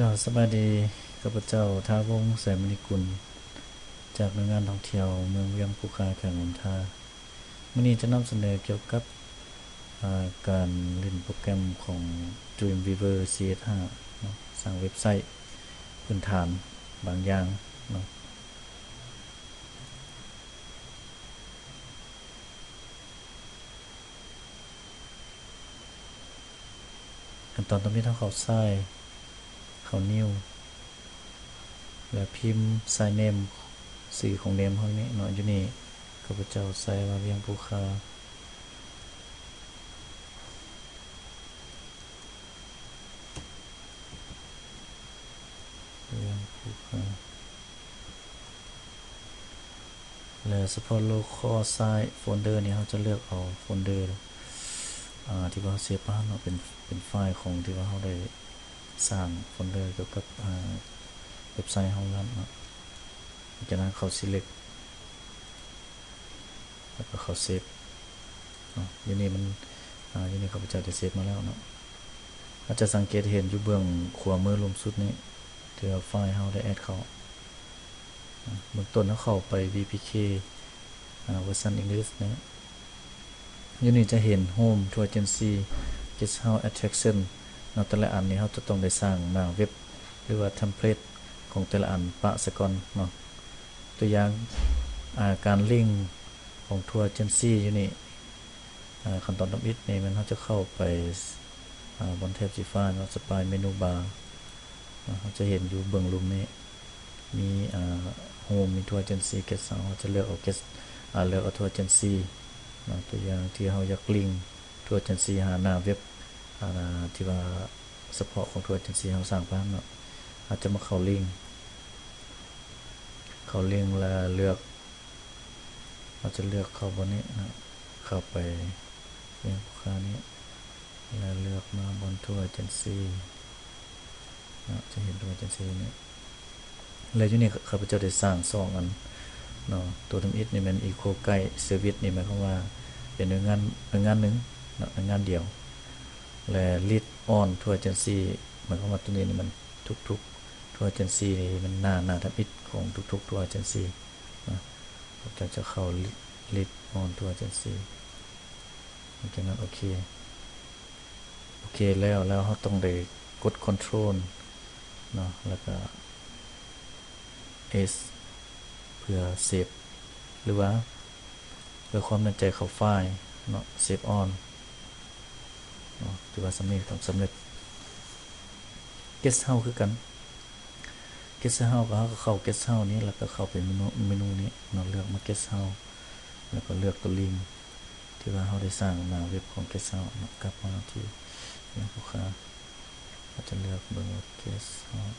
เจ้าสบายดีข้าพเจ้าท้าวงศ์แสนมณีกุลจากหน่วยงานท่องเที่ยวเมืองเวียงภูคาแขวงหนทามื้อนี้จะนำเสนอเกี่ยวกับการเล่นโปรแกรมของ Dreamweaver CS5 เนาะสร้างเว็บไซต์พื้นฐานบางอย่างเนาะขั้นตอนต่อไปต้องเข้าซ้ายเข้านิ้วแล้วพิมพ์ sign name ชื่อของเนมเฮานี้เนาะอยู่นี่ข้าพเจ้าใส่ว่าเวียงภูคาเวียงภูคาแล้วเฉพาะโลคอลไซต์โฟลเดอร์นี้เราจะเลือกเอาโฟลเดอร์ที่ว่าเซฟมาเนาะเป็นไฟล์ของที่ว่าเราได้สร้างโฟลเดอร์เกี่ยวกับเว็บไซต์เรานั้นเนาะจากนั้นเขา select แล้วก็เขาเซฟอยู่นี่มันอยู่นี่เขาจะเซฟมาแล้วเนาะอาจจะสังเกตเห็นอยู่เบื้องขวามือลมสุดนี้ที่ว่าไฟล์เราได้แอดเขาเบื้องต้นเราเข้าไป VPK เวอร์ชัน English นะอยู่นี่จะเห็น Home to Agency Guest House Attraction เนาะแต่ละอันนี้เราจะต้องได้สร้างหน้าเว็บหรือว่าเทมเพลตของแต่ละอันปะซะก่อนเนาะตัวอย่างการลิงก์ของ Tour Agency อยู่นี่ขั้นตอนต่อไปนี่มันเราจะเข้าไปบนแท็บสีฟ้าเนาะสปายเมนูบาร์เราจะเห็นอยู่เบื้องลุ่มนี้มีHome มี Tour Agency Guest House เราจะเลือกเอา Guest เลือกเอา Tour Agency ตัวอย่างที่เราอยากลิงก์ Tour Agency หาหน้าเว็บที่ว่าเฉพาะของ Tour Agency เราสร้างไปเนาะอาจจะมาเข้าลิงก์แล้วเลือกเราจะเลือกเข้าบนนี้นะเข้าไปเรื่องลูกค้านี้แล้วเลือกมาบน Tour Agency นะจะเห็น Tour Agency นี้แล้วอยู่นี่ข้าพเจ้าได้สร้าง2อันเนาะตัวทำอิฐนี่มัน Eco Guide Service นี่หมายความว่าเป็นหน่วยงานนึงเนาะหน่วยงานเดียวและ Lead on Tour Agency หมายความว่าตัวนี้นี่มันทุกๆ Tour Agency นี่มันหน้าทำอิฐของทุกๆ Tour Agency นะเราจะเข้า Lead on Tour Agency จากนั้นโอเคแล้วเราต้องได้กด Control เนาะแล้วก็ S เพื่อเซฟหรือว่าเพื่อความมั่นใจเข้าไฟล์เนาะ Save on เนาะถือว่าสำเร็จต้องสำเร็จ Guest House คือกัน Guest House ก็เข้า Guest House นี้แล้วก็เข้าไปเมนูนี้เนาะเลือกมา Guest House แล้วก็เลือกตัวลิงก์ที่ว่าเราได้สร้างหน้าเว็บของ Guest House เนาะกลับมาที่ลูกค้าเราจะเลือกเบอร์ Guest House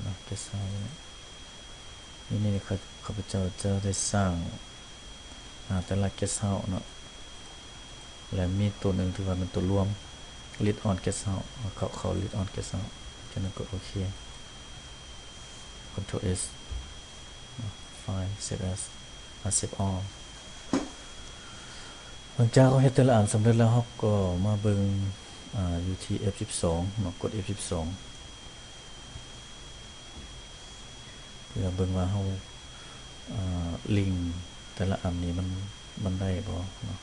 เนาะ Guest House นี่ข้าพเจ้าจะได้สร้างแต่ละ Guest House เนาะและมีตัวหนึ่งที่ว่าเป็นตัวรวม Lead on Guest House เขา Lead on Guest House จากนั้นกดโอเค Ctrl S ไฟล์ Save as Save all หลังจากเราเฮ็ดแต่ละอันสำเร็จแล้วเราก็มาเบิ่งอยู่ที่ F12 เนาะกด F12 เพื่อเบิ่งว่าเราลิงก์แต่ละอันนี้มันได้บ่เนาะ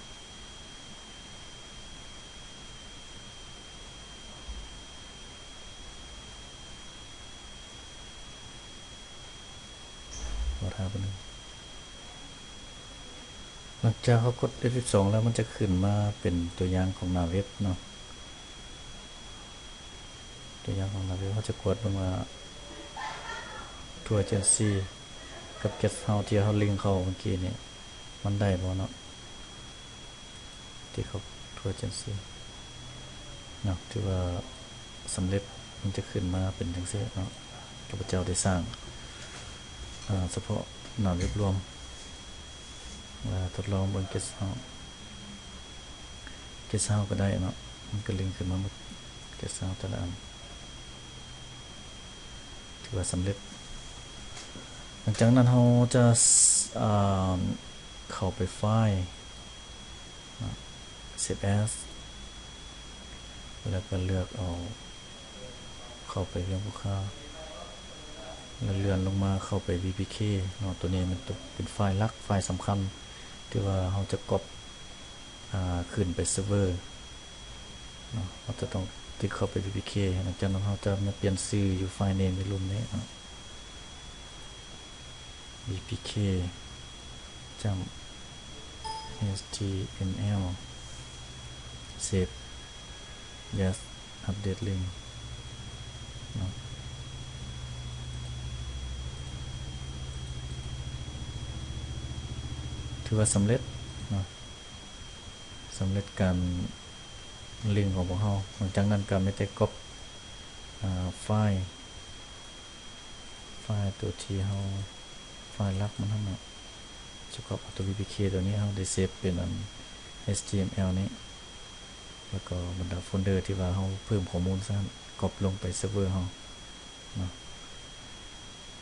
รอท่าแป๊บนึงหลังจากเขากด F12 แล้วมันจะขึ้นมาเป็นตัวอย่างของหน้าเว็บเนาะตัวอย่างของหน้าเว็บเขาจะกดลงมา Tour Agency กับ Guest House ที่เขาลิงก์เข้าเมื่อกี้นี่มันได้บ่เนาะที่เขา Tour Agency เนาะที่ว่าสำเร็จมันจะขึ้นมาเป็นจังซี่เนาะข้าพเจ้าได้สร้างเฉพาะหน้าเว็บรวมทดลองบน Guest House ก็ได้เนาะมันก็ลิงก์ขึ้นมาหมด Guest House แต่ละอันถือว่าสำเร็จหลังจากนั้นเราจะเข้าไปไฟล์ Save as แล้วก็เลือกเอา เข้าไปเรื่องลูกค้าแล้วเลื่อนลงมาเข้าไป VPK เนาะตัวนี้มันเป็นไฟล์หลักไฟล์สำคัญที่ว่าเราจะกดขึ้นไปเซิร์ฟเวอร์เนาะเราจะต้องติ๊กเข้าไป VPK หลังจากนั้นเราจะมาเปลี่ยนชื่ออยู่ไฟล์ name ในรูปนี้เนาะ VPK จำ HTML save yes update link เนาะถือว่าสำเร็จเนาะสำเร็จการลิงก์ของพวกเราหลังจากนั้นก็ไม่ได้ก๊อปไฟล์ตัวที่เราไฟล์ลักมันทั้งหมดจะก๊อปตัว VPK ตัวนี้เราได้เซฟเป็นHTML นี้แล้วก็บรรดาโฟลเดอร์ที่ว่าเราเพิ่มข้อมูลซะก๊อปลงไปเซิร์ฟเวอร์เราเนาะ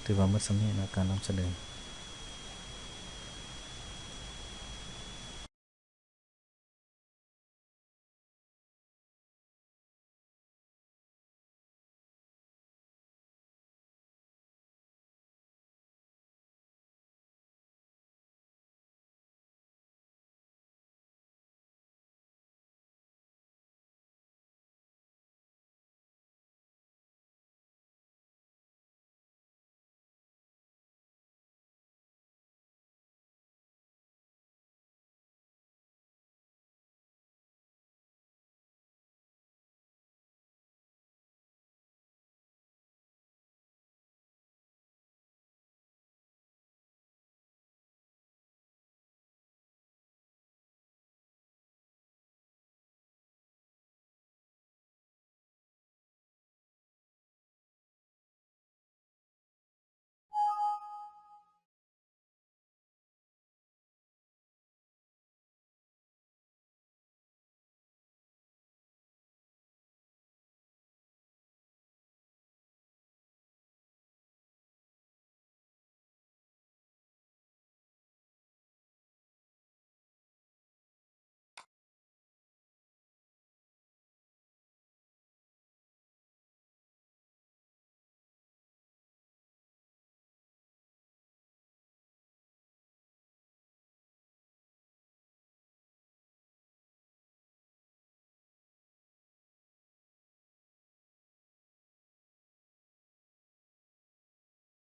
ถือว่าหมดสำเร็จในการนำเสนอ